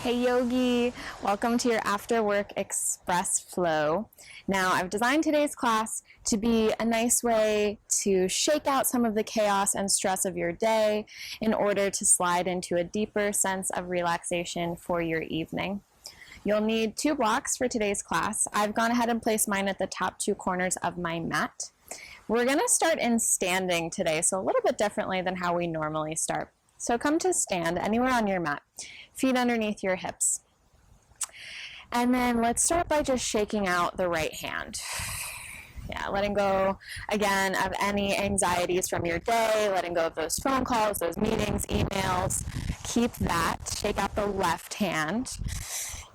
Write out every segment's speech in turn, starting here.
Hey Yogi, welcome to your After Work Express Flow. Now, I've designed today's class to be a nice way to shake out some of the chaos and stress of your day in order to slide into a deeper sense of relaxation for your evening. You'll need 2 blocks for today's class. I've gone ahead and placed mine at the top 2 corners of my mat. We're going to start in standing today, so a little bit differently than how we normally start. So come to stand anywhere on your mat, feet underneath your hips. And then let's start by just shaking out the right hand. Yeah, letting go, again, of any anxieties from your day, letting go of those phone calls, those meetings, emails. Keep that. Shake out the left hand.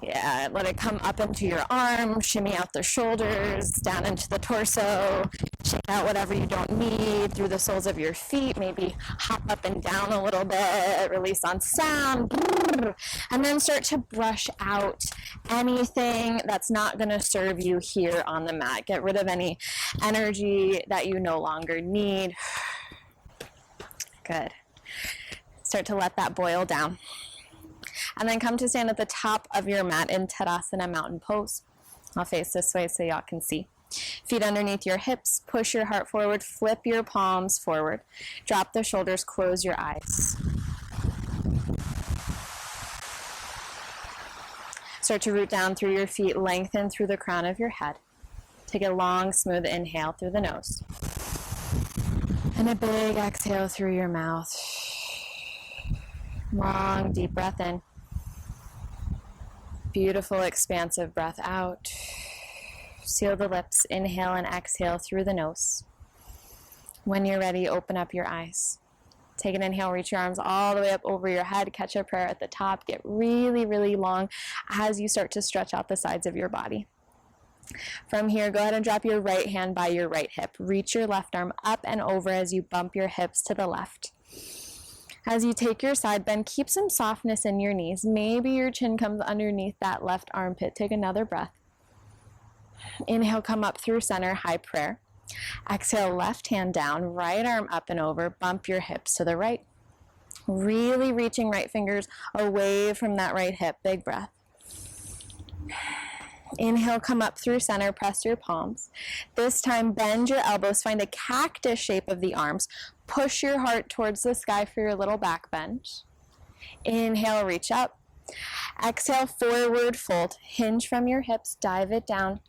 Yeah, let it come up into your arm, shimmy out the shoulders, down into the torso, shake out whatever you don't need through the soles of your feet, maybe hop up and down a little bit, release on sound, and then start to brush out anything that's not going to serve you here on the mat. Get rid of any energy that you no longer need. Good. Start to let that boil down. And then come to stand at the top of your mat in Tadasana Mountain Pose. I'll face this way so y'all can see. Feet underneath your hips, push your heart forward, flip your palms forward. Drop the shoulders, close your eyes. Start to root down through your feet, lengthen through the crown of your head. Take a long, smooth inhale through the nose. And a big exhale through your mouth. Long, deep breath in. Beautiful, expansive breath out. Seal the lips, inhale and exhale through the nose. When you're ready, open up your eyes. Take an inhale, reach your arms all the way up over your head, catch a prayer at the top, get really, really long as you start to stretch out the sides of your body. From here, go ahead and drop your right hand by your right hip. Reach your left arm up and over as you bump your hips to the left. As you take your side bend, keep some softness in your knees. Maybe your chin comes underneath that left armpit. Take another breath. Inhale, come up through center, high prayer. Exhale, left hand down, right arm up and over. Bump your hips to the right. Really reaching right fingers away from that right hip. Big breath. Inhale, come up through center, press your palms. This time, bend your elbows, find a cactus shape of the arms. Push your heart towards the sky for your little back bend. Inhale, reach up. Exhale, forward fold. Hinge from your hips, dive it down.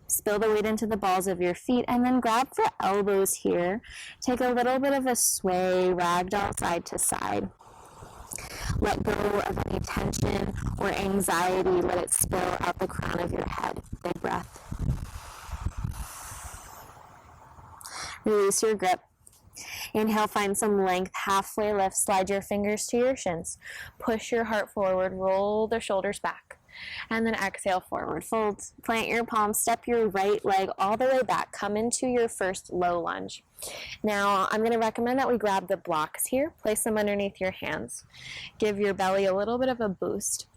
Spill the weight into the balls of your feet, and then grab for elbows here. Take a little bit of a sway, ragdoll side to side. Let go of any tension or anxiety. Let it spill out the crown of your head. Big breath. Release your grip. Inhale, find some length, halfway lift, slide your fingers to your shins. Push your heart forward, roll the shoulders back. And then exhale, forward fold. Plant your palms, step your right leg all the way back. Come into your first low lunge. Now, I'm going to recommend that we grab the blocks here, place them underneath your hands. Give your belly a little bit of a boost.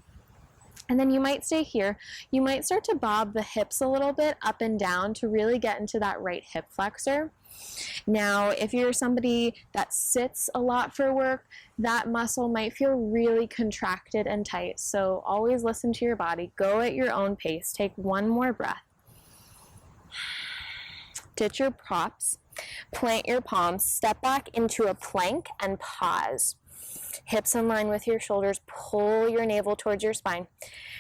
And then you might stay here. You might start to bob the hips a little bit up and down to really get into that right hip flexor. Now, if you're somebody that sits a lot for work, that muscle might feel really contracted and tight. So always listen to your body. Go at your own pace. Take one more breath. Ditch your props. Plant your palms. Step back into a plank and pause. Hips in line with your shoulders. Pull your navel towards your spine.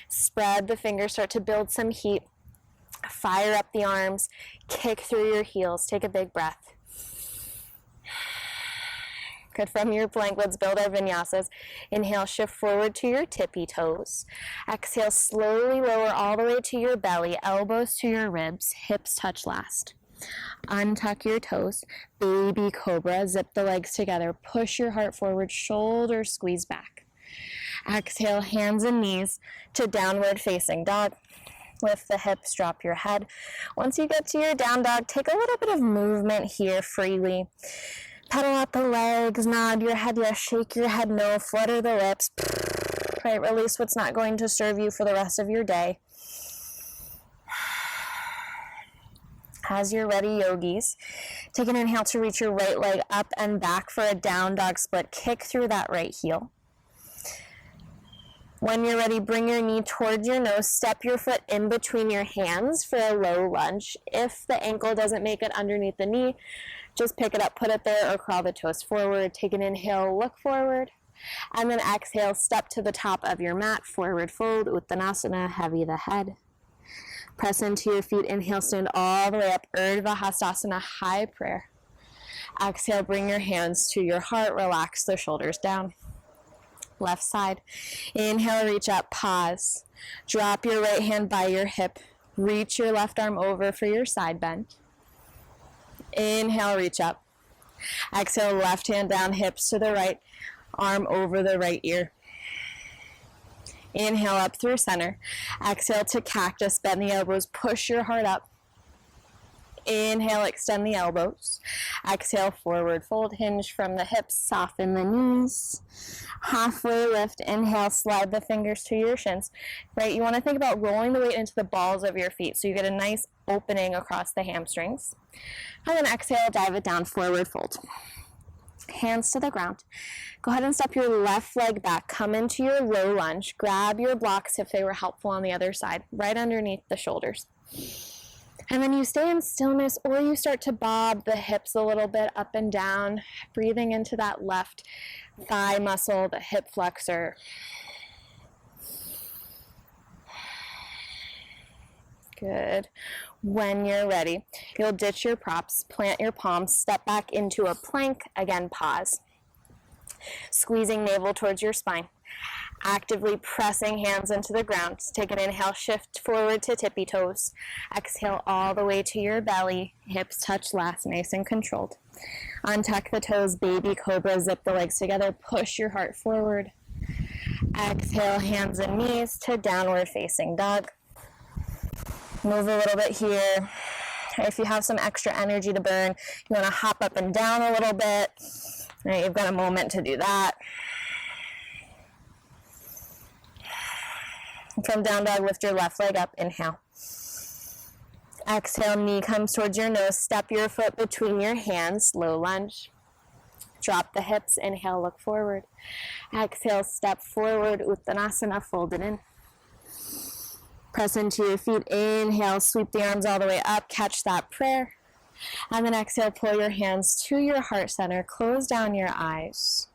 Spread the fingers. Start to build some heat. Fire up the arms. Kick through your heels. Take a big breath. Good. From your plank, let's build our vinyasas. Inhale, shift forward to your tippy toes. Exhale, slowly lower all the way to your belly. Elbows to your ribs. Hips touch last. Untuck your toes. Baby cobra. Zip the legs together. Push your heart forward. Shoulders squeeze back. Exhale, hands and knees to downward facing dog. Lift the hips, drop your head. Once you get to your down dog, take a little bit of movement here freely. Pedal out the legs, nod your head yes, shake your head no, flutter the lips. Right, release what's not going to serve you for the rest of your day. As you're ready, yogis, take an inhale to reach your right leg up and back for a down dog split. Kick through that right heel. When you're ready, bring your knee towards your nose, step your foot in between your hands for a low lunge. If the ankle doesn't make it underneath the knee, just pick it up, put it there, or crawl the toes forward. Take an inhale, look forward, and then exhale, step to the top of your mat, forward fold, Uttanasana, heavy the head. Press into your feet, inhale, stand all the way up, Urdhva Hastasana, high prayer. Exhale, bring your hands to your heart, relax the shoulders down. Left side. Inhale, reach up, pause. Drop your right hand by your hip. Reach your left arm over for your side bend. Inhale, reach up. Exhale, left hand down, hips to the right, arm over the right ear. Inhale up through center. Exhale to cactus, bend the elbows, push your heart up. Inhale, extend the elbows. Exhale, forward fold, hinge from the hips, soften the knees. Halfway lift, inhale, slide the fingers to your shins. Right, you want to think about rolling the weight into the balls of your feet so you get a nice opening across the hamstrings. And then exhale, dive it down, forward fold. Hands to the ground. Go ahead and step your left leg back. Come into your low lunge. Grab your blocks if they were helpful on the other side, right underneath the shoulders. And then you stay in stillness, or you start to bob the hips a little bit up and down, breathing into that left thigh muscle, the hip flexor. Good. When you're ready, you'll ditch your props, plant your palms, step back into a plank, again pause. Squeezing navel towards your spine. Actively pressing hands into the ground. Take an inhale, shift forward to tippy toes. Exhale all the way to your belly. Hips touch last, nice and controlled. Untuck the toes, baby cobra, zip the legs together, push your heart forward. Exhale, hands and knees to downward facing dog. Move a little bit here. If you have some extra energy to burn, you want to hop up and down a little bit. All right, you've got a moment to do that. From down dog, lift your left leg up, inhale. Exhale, knee comes towards your nose, step your foot between your hands, low lunge. Drop the hips, inhale, look forward. Exhale, step forward, Uttanasana, fold it in. Press into your feet, inhale, sweep the arms all the way up, catch that prayer. And then exhale, pull your hands to your heart center, close down your eyes.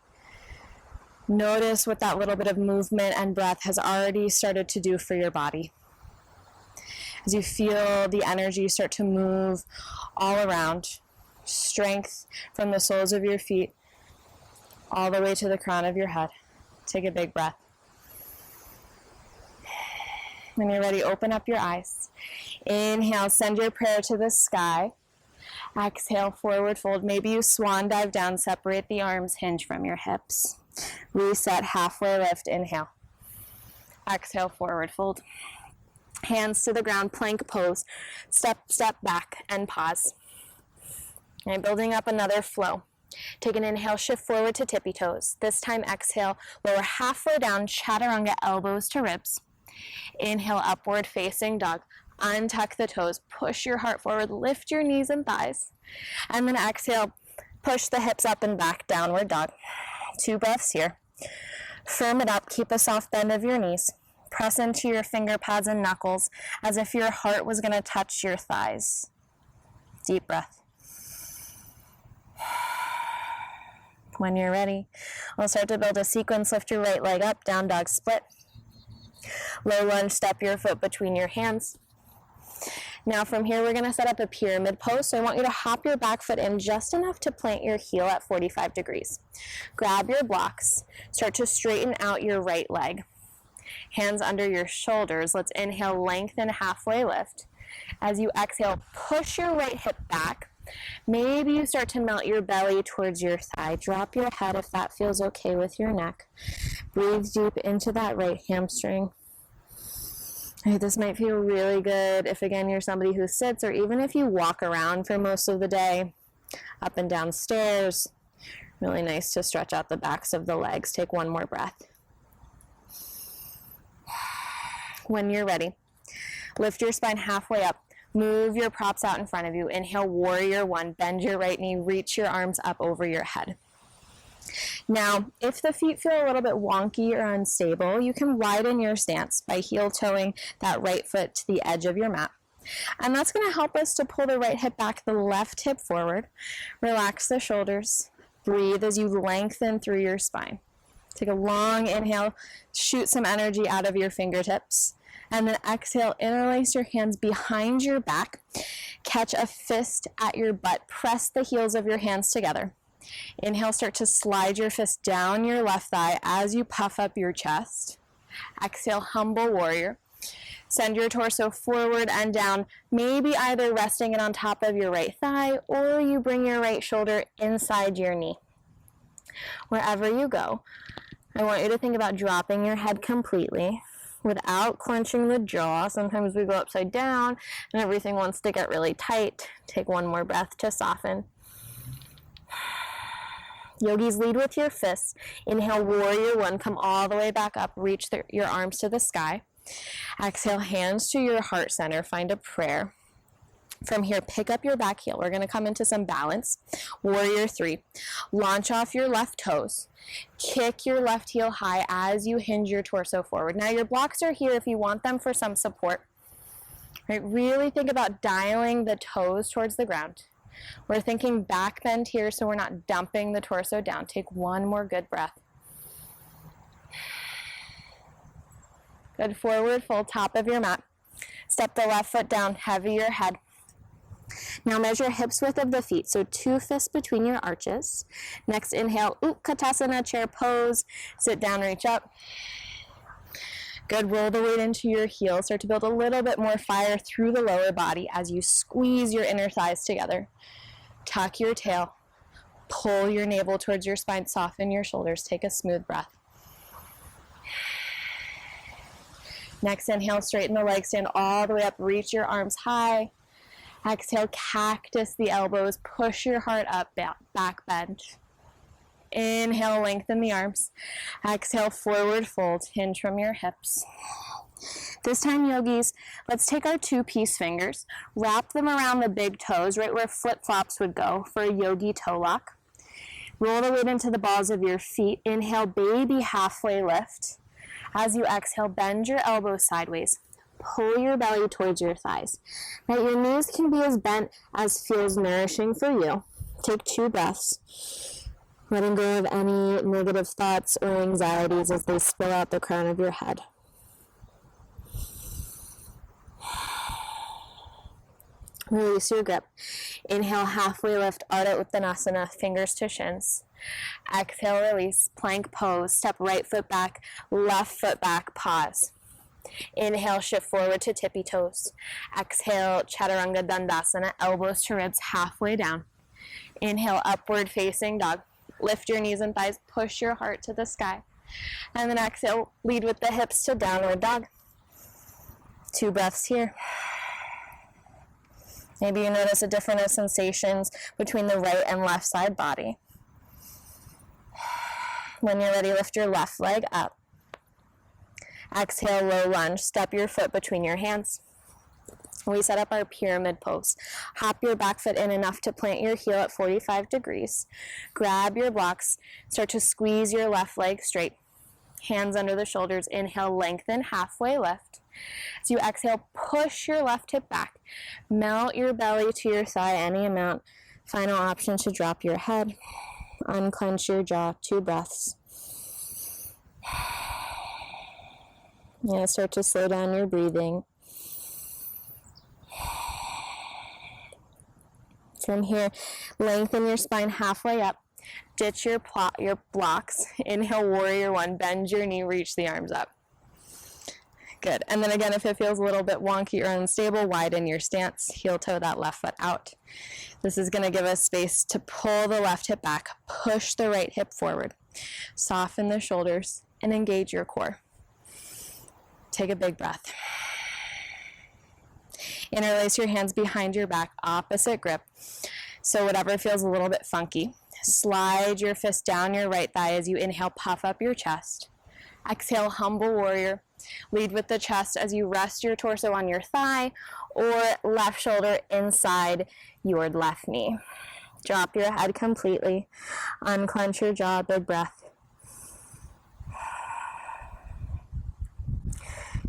Notice what that little bit of movement and breath has already started to do for your body. As you feel the energy start to move all around, strength from the soles of your feet all the way to the crown of your head. Take a big breath. When you're ready, open up your eyes. Inhale, send your prayer to the sky. Exhale, forward fold. Maybe you swan dive down, separate the arms, hinge from your hips. Reset, halfway lift, inhale. Exhale, forward fold. Hands to the ground, plank pose. Step back and pause. And building up another flow. Take an inhale, shift forward to tippy toes. This time exhale, lower halfway down, chaturanga, elbows to ribs. Inhale, upward facing dog. Untuck the toes, push your heart forward, lift your knees and thighs. And then exhale, push the hips up and back, downward dog. 2 breaths here. Firm it up, keep a soft bend of your knees. Press into your finger pads and knuckles as if your heart was going to touch your thighs. Deep breath. When you're ready, we'll start to build a sequence. Lift your right leg up, down dog split. Low lunge, step your foot between your hands. Now from here, we're going to set up a pyramid pose. So I want you to hop your back foot in just enough to plant your heel at 45 degrees. Grab your blocks. Start to straighten out your right leg. Hands under your shoulders. Let's inhale, lengthen, halfway lift. As you exhale, push your right hip back. Maybe you start to melt your belly towards your thigh. Drop your head if that feels okay with your neck. Breathe deep into that right hamstring. Right, this might feel really good if, again, you're somebody who sits, or even if you walk around for most of the day, up and down stairs. Really nice to stretch out the backs of the legs. Take one more breath. When you're ready, lift your spine halfway up. Move your props out in front of you. Inhale, warrior one. Bend your right knee. Reach your arms up over your head. Now, if the feet feel a little bit wonky or unstable, you can widen your stance by heel-toeing that right foot to the edge of your mat. And that's going to help us to pull the right hip back, the left hip forward. Relax the shoulders. Breathe as you lengthen through your spine. Take a long inhale, shoot some energy out of your fingertips. And then exhale, interlace your hands behind your back. Catch a fist at your butt. Press the heels of your hands together. Inhale, start to slide your fist down your left thigh as you puff up your chest. Exhale, humble warrior. Send your torso forward and down, maybe either resting it on top of your right thigh or you bring your right shoulder inside your knee. Wherever you go, I want you to think about dropping your head completely without clenching the jaw. Sometimes we go upside down and everything wants to get really tight. Take one more breath to soften. Yogis, lead with your fists. Inhale, warrior one. Come all the way back up. Reach your arms to the sky. Exhale, hands to your heart center. Find a prayer. From here, pick up your back heel. We're going to come into some balance. Warrior three. Launch off your left toes. Kick your left heel high as you hinge your torso forward. Now, your blocks are here if you want them for some support. Right? Really think about dialing the toes towards the ground. We're thinking back bend here so we're not dumping the torso down. Take one more good breath. Good, forward fold, top of your mat. Step the left foot down, heavy your head. Now measure hips width of the feet, so 2 fists between your arches. Next, inhale, Utkatasana, chair pose. Sit down, reach up. Good, roll the weight into your heels. Start to build a little bit more fire through the lower body as you squeeze your inner thighs together. Tuck your tail. Pull your navel towards your spine. Soften your shoulders. Take a smooth breath. Next, inhale, straighten the legs, stand all the way up, reach your arms high. Exhale, cactus the elbows, push your heart up, back bend. Inhale, lengthen the arms. Exhale, forward fold, hinge from your hips. This time, yogis, let's take our 2 peace fingers, wrap them around the big toes, right where flip-flops would go for a yogi toe lock. Roll the weight into the balls of your feet. Inhale, baby halfway lift. As you exhale, bend your elbows sideways. Pull your belly towards your thighs. Right, your knees can be as bent as feels nourishing for you. Take 2 breaths, letting go of any negative thoughts or anxieties as they spill out the crown of your head. Release your grip. Inhale, halfway lift, Ardha Uttanasana, fingers to shins. Exhale, release, plank pose. Step right foot back, left foot back, pause. Inhale, shift forward to tippy toes. Exhale, Chaturanga Dandasana, elbows to ribs, halfway down. Inhale, upward facing dog. Lift your knees and thighs, push your heart to the sky. And then exhale, lead with the hips to downward dog. 2 breaths here. Maybe you notice a difference of sensations between the right and left side body. When you're ready, lift your left leg up. Exhale, low lunge. Step your foot between your hands. We set up our pyramid pose. Hop your back foot in enough to plant your heel at 45 degrees. Grab your blocks. Start to squeeze your left leg straight. Hands under the shoulders. Inhale, lengthen, halfway lift. As you exhale, push your left hip back. Melt your belly to your thigh, any amount. Final option to drop your head. Unclench your jaw. 2 breaths. Yeah, start to slow down your breathing. From here, lengthen your spine halfway up. Ditch your blocks. Inhale, warrior one. Bend your knee, reach the arms up. Good. And then again, if it feels a little bit wonky or unstable, widen your stance. Heel toe that left foot out. This is going to give us space to pull the left hip back, push the right hip forward, soften the shoulders, and engage your core. Take a big breath. Interlace your hands behind your back, opposite grip. So whatever feels a little bit funky. Slide your fist down your right thigh as you inhale, puff up your chest. Exhale, humble warrior. Lead with the chest as you rest your torso on your thigh or left shoulder inside your left knee. Drop your head completely. Unclench your jaw, big breath.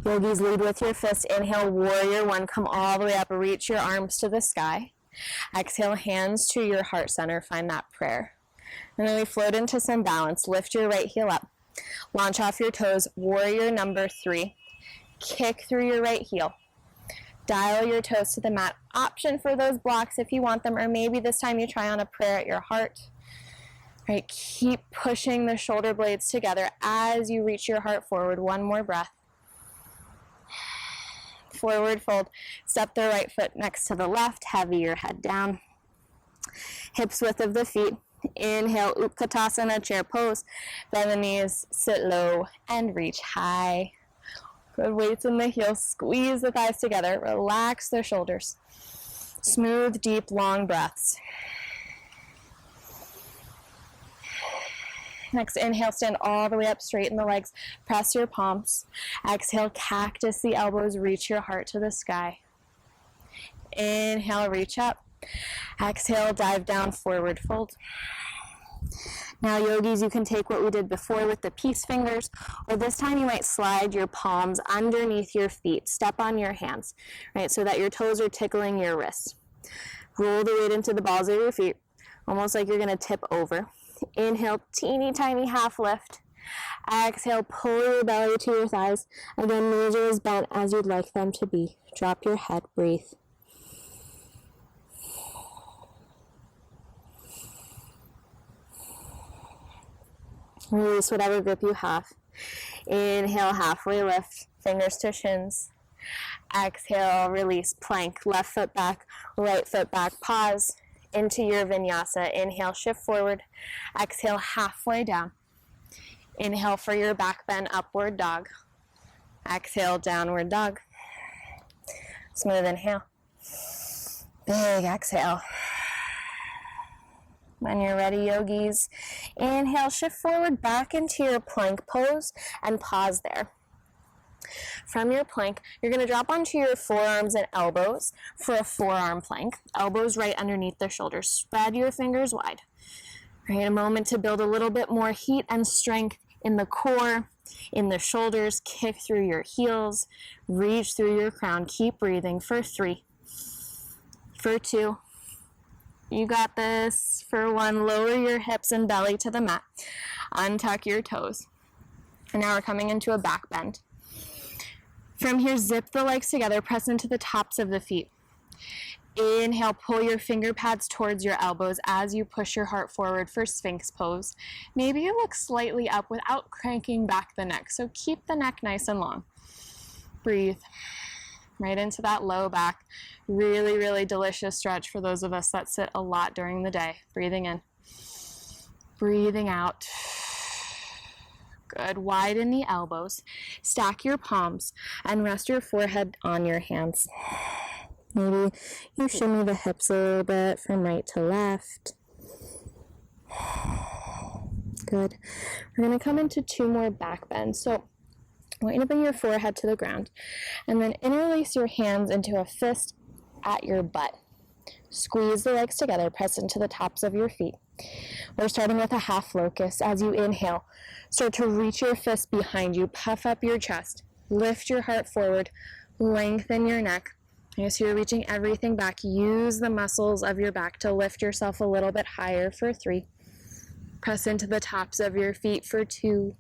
Yogis, lead with your fist. Inhale, warrior one. Come all the way up. Reach your arms to the sky. Exhale, hands to your heart center. Find that prayer. And then we float into some balance. Lift your right heel up. Launch off your toes. Warrior number 3. Kick through your right heel. Dial your toes to the mat. Option for those blocks if you want them, or maybe this time you try on a prayer at your heart. Right, keep pushing the shoulder blades together as you reach your heart forward. One more breath. Forward fold. Step the right foot next to the left. Heavy your head down. Hips width of the feet. Inhale, Utkatasana, chair pose. Bend the knees, sit low, and reach high. Good, weights in the heels. Squeeze the thighs together. Relax the shoulders. Smooth, deep, long breaths. Next, inhale, stand all the way up, straighten the legs, press your palms. Exhale, cactus the elbows, reach your heart to the sky. Inhale, reach up. Exhale, dive down, forward fold. Now, yogis, you can take what we did before with the peace fingers, or this time you might slide your palms underneath your feet. Step on your hands, right, so that your toes are tickling your wrists. Roll the weight into the balls of your feet, almost like you're going to tip over. Inhale, teeny tiny half lift. Exhale, pull your belly to your thighs. Again, knees are as bent as you'd like them to be. Drop your head, breathe. Release whatever grip you have. Inhale, halfway lift, fingers to shins. Exhale, release, plank, left foot back, right foot back, pause. Into your vinyasa. Inhale, shift forward. Exhale, halfway down. Inhale for your back bend, upward dog. Exhale, downward dog. Smooth inhale. Big exhale. When you're ready, yogis, inhale, shift forward back into your plank pose and pause there. From your plank, you're going to drop onto your forearms and elbows for a forearm plank. Elbows right underneath the shoulders. Spread your fingers wide. Right, a moment to build a little bit more heat and strength in the core, in the shoulders. Kick through your heels. Reach through your crown. Keep breathing for 3. For 2. You got this. For 1, lower your hips and belly to the mat. Untuck your toes. And now we're coming into a back bend. From here, zip the legs together, press into the tops of the feet. Inhale, pull your finger pads towards your elbows as you push your heart forward for Sphinx pose. Maybe you look slightly up without cranking back the neck, so keep the neck nice and long. Breathe right into that low back. Really, really delicious stretch for those of us that sit a lot during the day. Breathing in, breathing out. Good. Widen the elbows. Stack your palms and rest your forehead on your hands. Maybe you shimmy the hips a little bit from right to left. Good. We're going to come into 2 more back bends. So I want you to bring your forehead to the ground and then interlace your hands into a fist at your butt. Squeeze the legs together, press into the tops of your feet. We're starting with a half locust. As you inhale, start to reach your fist behind you, puff up your chest, lift your heart forward, lengthen your neck. Okay, so you're reaching everything back. Use the muscles of your back to lift yourself a little bit higher for 3. Press into the tops of your feet for 2.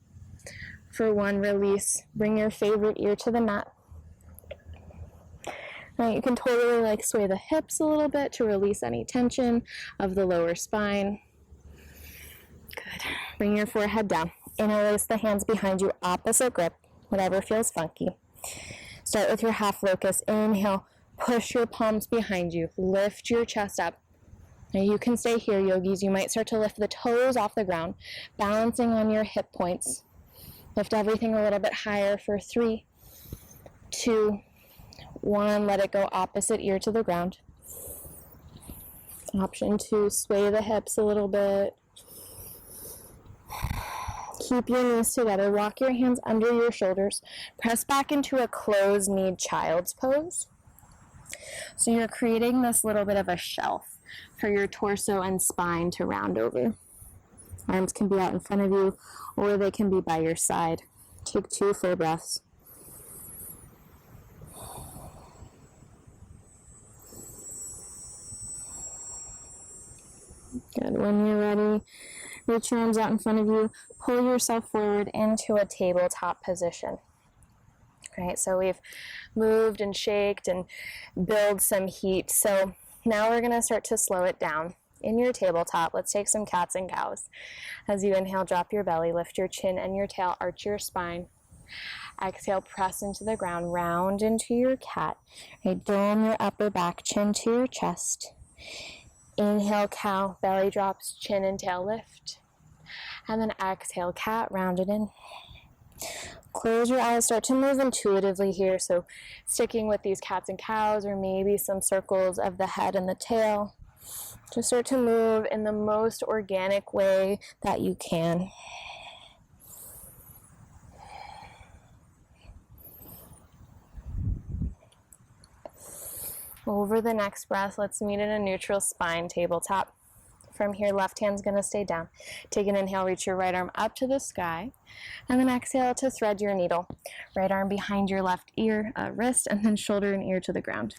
For 1, release. Bring your favorite ear to the mat. Now you can totally sway the hips a little bit to release any tension of the lower spine. Good. Bring your forehead down. Interlace the hands behind you, opposite grip, whatever feels funky. Start with your half locust. Inhale, push your palms behind you. Lift your chest up. Now you can stay here, yogis. You might start to lift the toes off the ground, balancing on your hip points. Lift everything a little bit higher for 3, 2, 1, let it go opposite ear to the ground. Option 2, sway the hips a little bit. Keep your knees together. Walk your hands under your shoulders. Press back into a closed-kneed child's pose. So you're creating this little bit of a shelf for your torso and spine to round over. Arms can be out in front of you, or they can be by your side. Take 2 full breaths. Good. When you're ready, reach your arms out in front of you. Pull yourself forward into a tabletop position. Right, so we've moved and shaked and build some heat. So now we're going to start to slow it down. In your tabletop, let's take some cats and cows. As you inhale, drop your belly, lift your chin and your tail, arch your spine. Exhale, press into the ground, round into your cat. Right, dome your upper back, chin to your chest. Inhale, cow, belly drops, chin and tail lift. And then exhale, cat, round it in. Close your eyes, start to move intuitively here. So sticking with these cats and cows, or maybe some circles of the head and the tail. Just start to move in the most organic way that you can. Over the next breath, let's meet in a neutral spine tabletop. From here, left hand's going to stay down. Take an inhale, reach your right arm up to the sky, and then exhale to thread your needle. Right arm behind your left ear, wrist, and then shoulder and ear to the ground.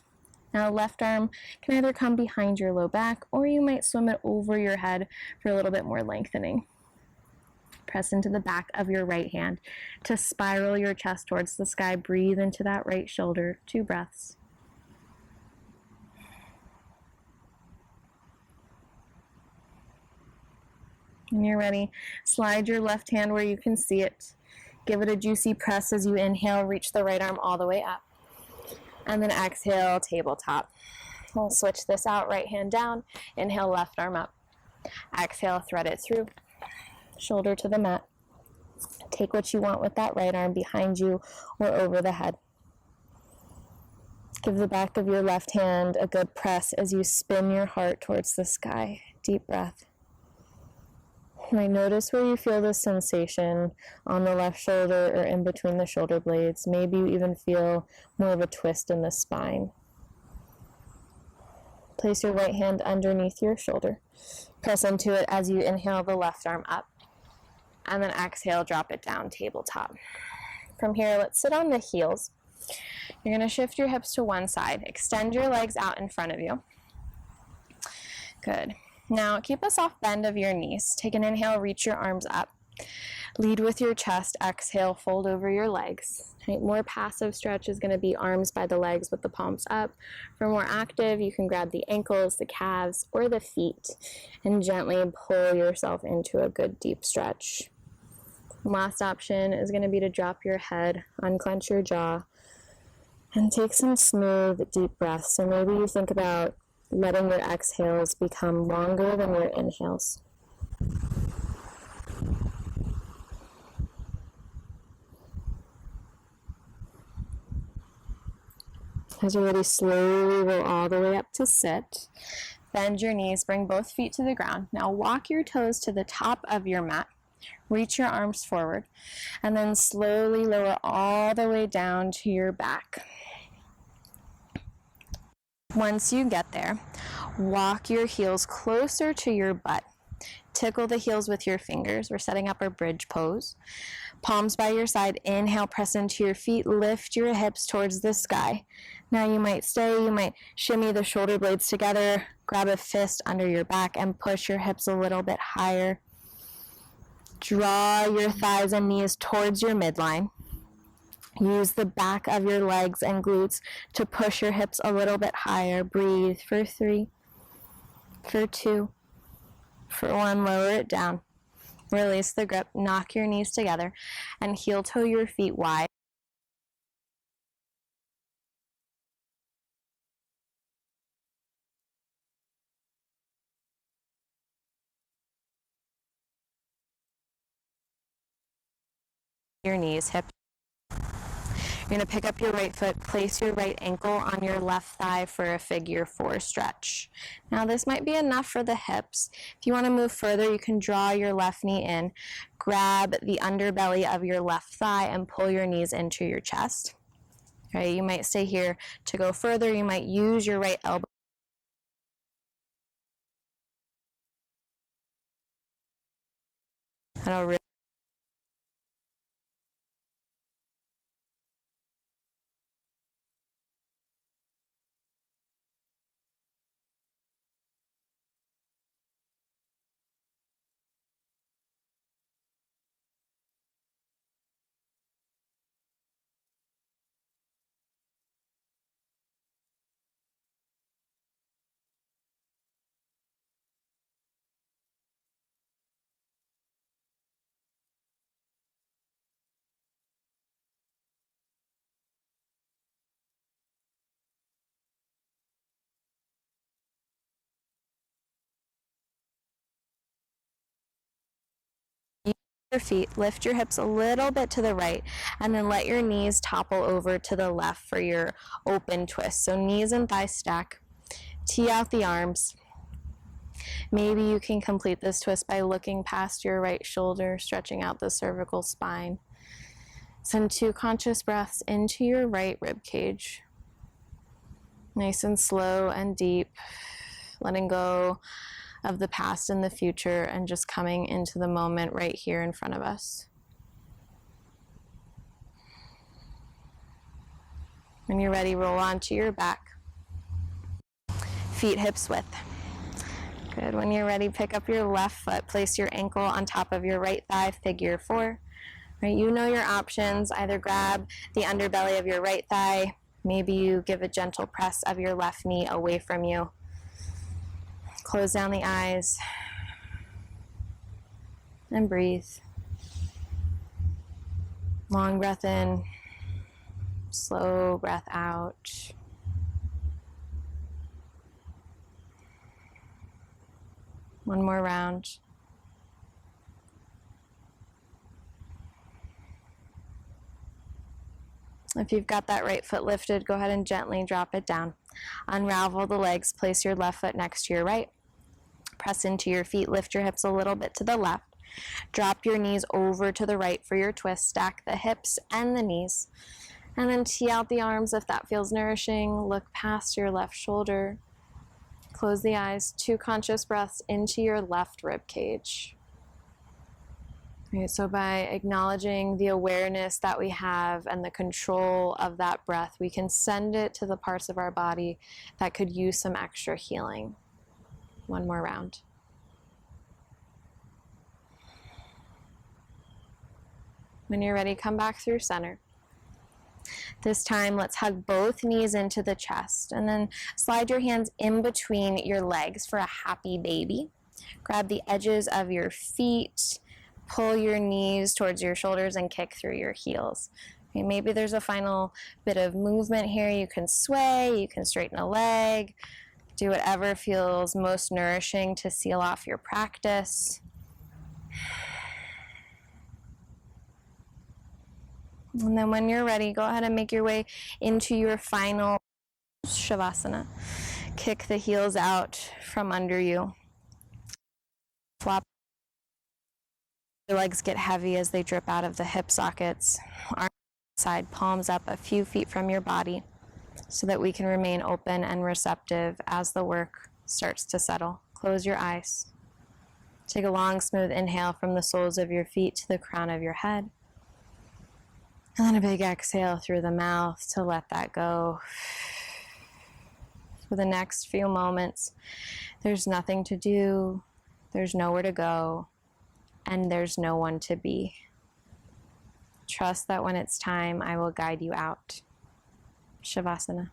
Now, left arm can either come behind your low back, or you might swim it over your head for a little bit more lengthening. Press into the back of your right hand to spiral your chest towards the sky. Breathe into that right shoulder. 2 breaths. When you're ready, slide your left hand where you can see it. Give it a juicy press as you inhale, reach the right arm all the way up. And then exhale, tabletop. We'll switch this out, right hand down. Inhale, left arm up. Exhale, thread it through. Shoulder to the mat. Take what you want with that right arm behind you or over the head. Give the back of your left hand a good press as you spin your heart towards the sky. Deep breath. Right, notice where you feel this sensation on the left shoulder or in between the shoulder blades. Maybe you even feel more of a twist in the spine. Place your right hand underneath your shoulder. Press into it as you inhale the left arm up. And then exhale, drop it down, tabletop. From here, let's sit on the heels. You're going to shift your hips to one side. Extend your legs out in front of you. Good. Now, keep a soft bend of your knees. Take an inhale, reach your arms up. Lead with your chest. Exhale, fold over your legs. Right, more passive stretch is going to be arms by the legs with the palms up. For more active, you can grab the ankles, the calves, or the feet and gently pull yourself into a good deep stretch. Last option is going to be to drop your head, unclench your jaw, and take some smooth, deep breaths. So maybe you think about letting your exhales become longer than your inhales. As you're ready, slowly roll all the way up to sit. Bend your knees, bring both feet to the ground. Now walk your toes to the top of your mat. Reach your arms forward, and then slowly lower all the way down to your back. Once you get there, walk your heels closer to your butt. Tickle the heels with your fingers. We're setting up our bridge pose. Palms by your side. Inhale, press into your feet. Lift your hips towards the sky. Now you might stay, you might shimmy the shoulder blades together, grab a fist under your back, and push your hips a little bit higher. Draw your thighs and knees towards your midline. Use the back of your legs and glutes to push your hips a little bit higher. Breathe for 3, for 2, for 1. Lower it down. Release the grip. Knock your knees together and heel toe your feet wide. Your knees, hips. You're going to pick up your right foot, place your right ankle on your left thigh for a figure 4 stretch. Now this might be enough for the hips. If you want to move further, you can draw your left knee in, grab the underbelly of your left thigh and pull your knees into your chest. Right, you might stay here. To go further, you might use your right elbow That'll really your feet, lift your hips a little bit to the right, and then let your knees topple over to the left for your open twist. So knees and thighs stack. Tee out the arms. Maybe you can complete this twist by looking past your right shoulder, stretching out the cervical spine. Send 2 conscious breaths into your right rib cage. Nice and slow and deep, letting go of the past and the future and just coming into the moment right here in front of us. When you're ready, roll onto your back. Feet hips width. Good. When you're ready, pick up your left foot. Place your ankle on top of your right thigh, figure 4. Right, you know your options. Either grab the underbelly of your right thigh. Maybe you give a gentle press of your left knee away from you. Close down the eyes and breathe. Long breath in, slow breath out. One more round. If you've got that right foot lifted, go ahead and gently drop it down. Unravel the legs, place your left foot next to your right. Press into your feet, lift your hips a little bit to the left. Drop your knees over to the right for your twist. Stack the hips and the knees. And then tee out the arms if that feels nourishing. Look past your left shoulder. Close the eyes. 2 conscious breaths into your left rib cage. Right, so by acknowledging the awareness that we have and the control of that breath, we can send it to the parts of our body that could use some extra healing. One more round. When you're ready, come back through center. This time, let's hug both knees into the chest and then slide your hands in between your legs for a happy baby. Grab the edges of your feet, pull your knees towards your shoulders and kick through your heels. Okay, maybe there's a final bit of movement here. You can sway, you can straighten a leg, do whatever feels most nourishing to seal off your practice. And then when you're ready, go ahead and make your way into your final Shavasana. Kick the heels out from under you. Flop. Your legs get heavy as they drip out of the hip sockets. Arms side, palms up a few feet from your body so that we can remain open and receptive as the work starts to settle. Close your eyes. Take a long, smooth inhale from the soles of your feet to the crown of your head. And then a big exhale through the mouth to let that go. For the next few moments, there's nothing to do, there's nowhere to go, and there's no one to be. Trust that when it's time, I will guide you out. Shavasana.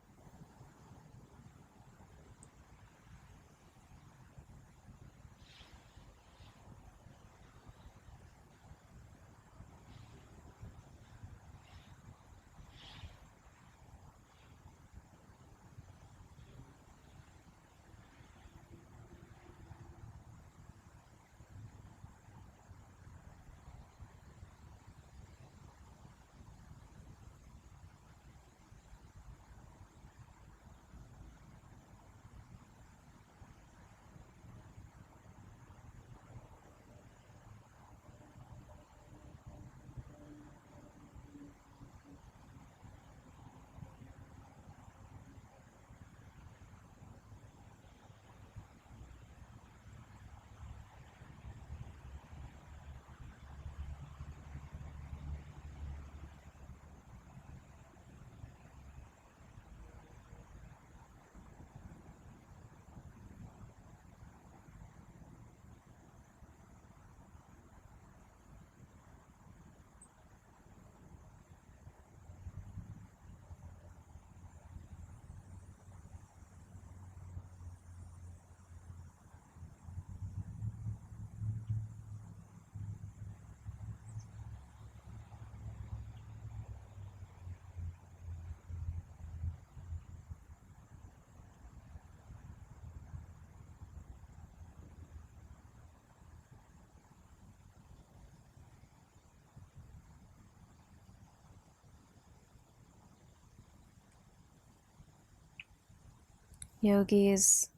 Yogis,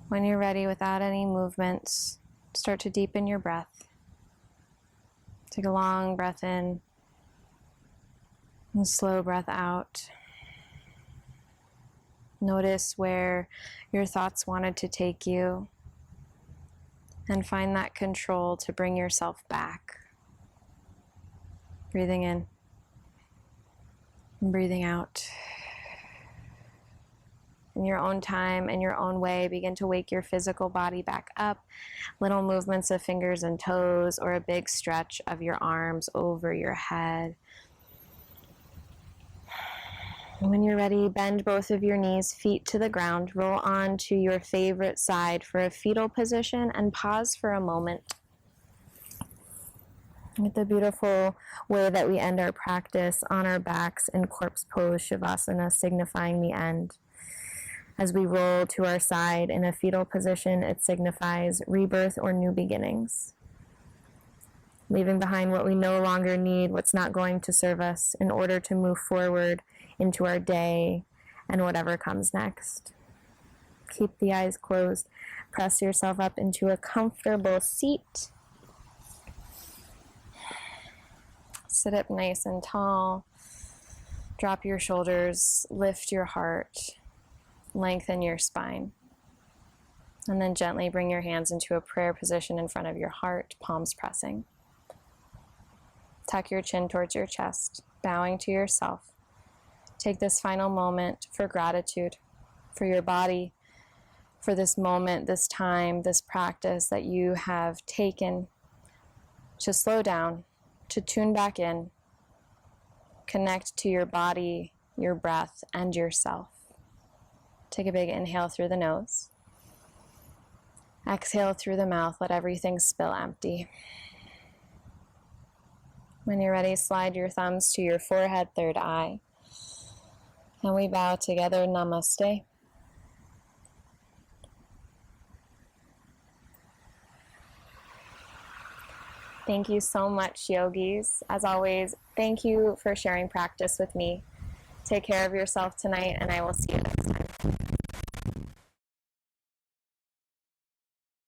when you're ready, without any movements, start to deepen your breath. Take a long breath in and slow breath out. Notice where your thoughts wanted to take you and find that control to bring yourself back. Breathing in and breathing out. In your own time, in your own way, begin to wake your physical body back up. Little movements of fingers and toes, or a big stretch of your arms over your head. When you're ready, bend both of your knees, feet to the ground, roll on to your favorite side for a fetal position, and pause for a moment. With the beautiful way that we end our practice on our backs in corpse pose, Shavasana, signifying the end. As we roll to our side in a fetal position, it signifies rebirth or new beginnings. Leaving behind what we no longer need, what's not going to serve us, in order to move forward into our day and whatever comes next. Keep the eyes closed. Press yourself up into a comfortable seat. Sit up nice and tall. Drop your shoulders, lift your heart, lengthen your spine. And then gently bring your hands into a prayer position in front of your heart, palms pressing. Tuck your chin towards your chest, bowing to yourself. Take this final moment for gratitude, for your body, for this moment, this time, this practice that you have taken to slow down, to tune back in, connect to your body, your breath, and yourself. Take a big inhale through the nose. Exhale through the mouth, let everything spill empty. When you're ready, slide your thumbs to your forehead, third eye. And we bow together, namaste. Thank you so much, yogis. As always, thank you for sharing practice with me. Take care of yourself tonight, and I will see you next time.